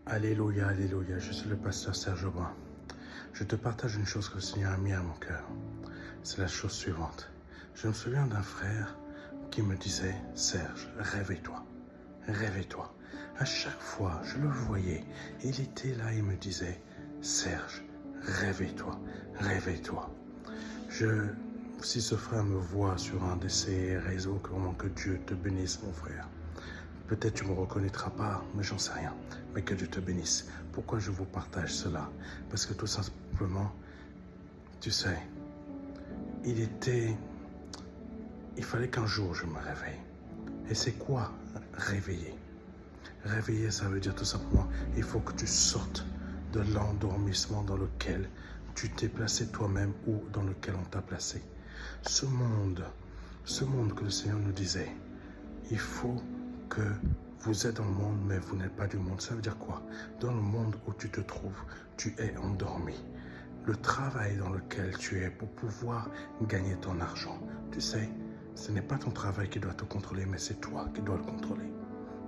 Alléluia, alléluia, je suis le pasteur Serge Aubin. Je te partage une chose que le Seigneur a mis à mon cœur. C'est la chose suivante. Je me souviens d'un frère qui me disait, Serge, réveille-toi, réveille-toi. À chaque fois, je le voyais, il était là, il me disait, Serge, réveille-toi, réveille-toi. Si ce frère me voit sur un de ces réseaux, que Dieu te bénisse, mon frère. Peut-être tu ne me reconnaîtras pas, mais j'en sais rien. Mais que Dieu te bénisse. Pourquoi je vous partage cela? Parce que tout simplement, tu sais, il fallait qu'un jour je me réveille. Et c'est quoi réveiller? Réveiller, ça veut dire tout simplement, il faut que tu sortes de l'endormissement dans lequel tu t'es placé toi-même ou dans lequel on t'a placé. Ce monde que le Seigneur nous disait, il faut que vous êtes dans le monde, mais vous n'êtes pas du monde. Ça veut dire quoi? Dans le monde où tu te trouves, tu es endormi. Le travail dans lequel tu es pour pouvoir gagner ton argent, tu sais, ce n'est pas ton travail qui doit te contrôler, mais c'est toi qui dois le contrôler.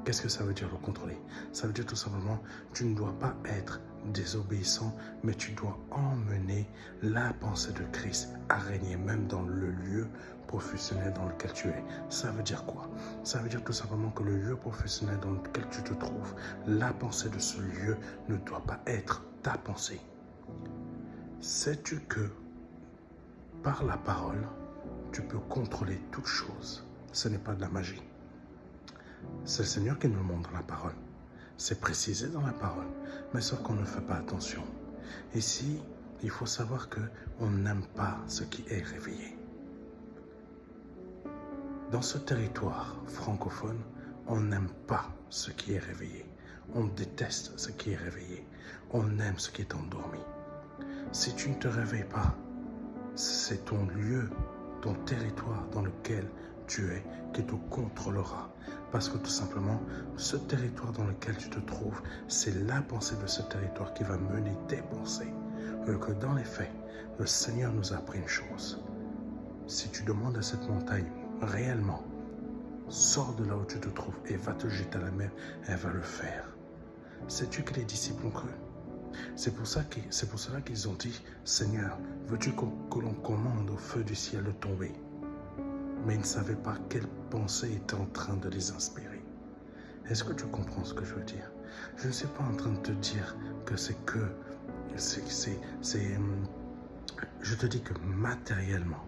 Qu'est-ce que ça veut dire le contrôler? Ça veut dire tout simplement, tu ne dois pas être désobéissant, mais tu dois emmener la pensée de Christ à régner même dans le lieu professionnel dans lequel tu es. Ça veut dire quoi? Ça veut dire tout simplement que le lieu professionnel dans lequel tu te trouves, la pensée de ce lieu ne doit pas être ta pensée. Sais-tu que par la parole, tu peux contrôler toute chose? Ce n'est pas de la magie. C'est le Seigneur qui nous le montre dans la parole. C'est précisé dans la parole, mais sauf qu'on ne fait pas attention. Ici, il faut savoir qu'on n'aime pas ce qui est réveillé. Dans ce territoire francophone, on n'aime pas ce qui est réveillé. On déteste ce qui est réveillé. On aime ce qui est endormi. Si tu ne te réveilles pas, c'est ton lieu, ton territoire dans lequel tu es qui te contrôlera. Parce que tout simplement, ce territoire dans lequel tu te trouves, c'est la pensée de ce territoire qui va mener tes pensées. Alors que dans les faits, le Seigneur nous a appris une chose. Si tu demandes à cette montagne, réellement, sors de là où tu te trouves et va te jeter à la mer, elle va le faire. Sais-tu que les disciples ont cru? C'est pour cela qu'ils ont dit, Seigneur, veux-tu que l'on commande au feu du ciel de tomber? Mais ils ne savaient pas quelle pensée était en train de les inspirer. Est-ce que tu comprends ce que je veux dire? Je ne suis pas en train de te dire que je te dis que matériellement,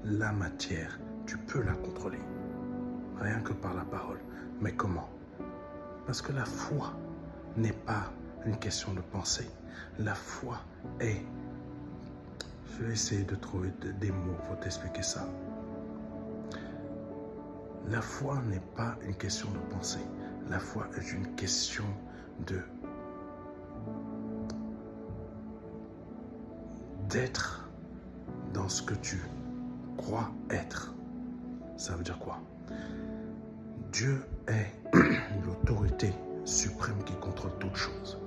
la matière, tu peux la contrôler. Rien que par la parole. Mais comment? Parce que la foi n'est pas une question de pensée. La foi est... Je vais essayer de trouver des mots pour t'expliquer ça. La foi n'est pas une question de pensée. La foi est une question d'être dans ce que tu crois être. Ça veut dire quoi? Dieu est l'autorité suprême qui contrôle toutes choses.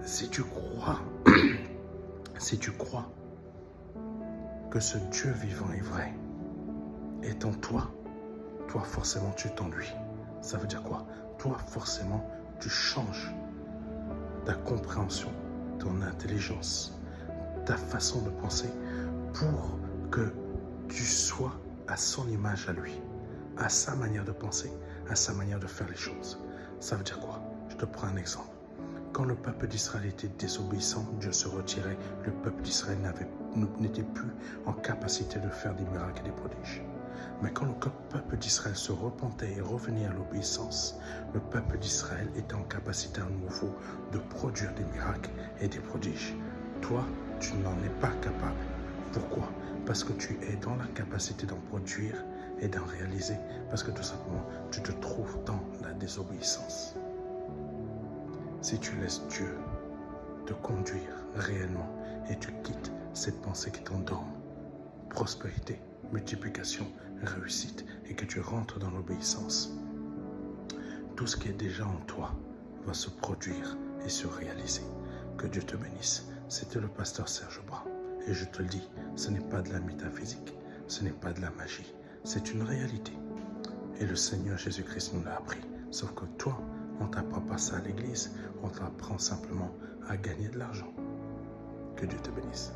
Si tu crois que ce Dieu vivant est vrai, est en toi, toi forcément tu t'ennuies. Ça veut dire quoi? Toi forcément tu changes ta compréhension, ton intelligence, ta façon de penser pour que tu sois à son image à lui, à sa manière de penser, à sa manière de faire les choses. Ça veut dire quoi? Je te prends un exemple. Quand le peuple d'Israël était désobéissant, Dieu se retirait. Le peuple d'Israël n'était plus en capacité de faire des miracles et des prodiges. Mais quand le peuple d'Israël se repentait et revenait à l'obéissance, le peuple d'Israël était en capacité à nouveau de produire des miracles et des prodiges. Toi, tu n'en es pas capable. Pourquoi? Parce que tu es dans la capacité d'en produire et d'en réaliser. Parce que tout simplement, tu te trouves dans la désobéissance. Si tu laisses Dieu te conduire réellement et tu quittes cette pensée qui t'endorme, prospérité, multiplication, réussite, et que tu rentres dans l'obéissance, tout ce qui est déjà en toi va se produire et se réaliser. Que Dieu te bénisse. C'était le pasteur Serge Aubin. Et je te le dis, ce n'est pas de la métaphysique, ce n'est pas de la magie, c'est une réalité. Et le Seigneur Jésus-Christ nous l'a appris. Sauf que toi, on ne t'apprend pas ça à l'église, on t'apprend simplement à gagner de l'argent. Que Dieu te bénisse.